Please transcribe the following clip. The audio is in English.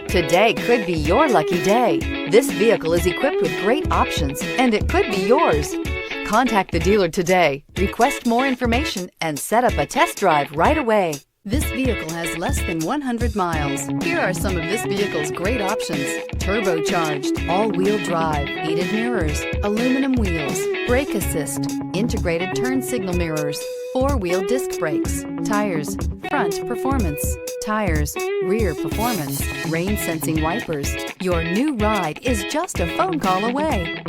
Today could be your lucky day. This vehicle is equipped with great options and it could be yours. Contact the dealer today, request more information, and set up a test drive right away. This vehicle has less than 100 miles. Here are some of this vehicle's great options: turbocharged, all-wheel drive, heated mirrors, aluminum wheels, brake assist, integrated turn signal mirrors, four-wheel disc brakes, tires, front performance, tires, rear performance, rain sensing wipers. Your new ride is just a phone call away.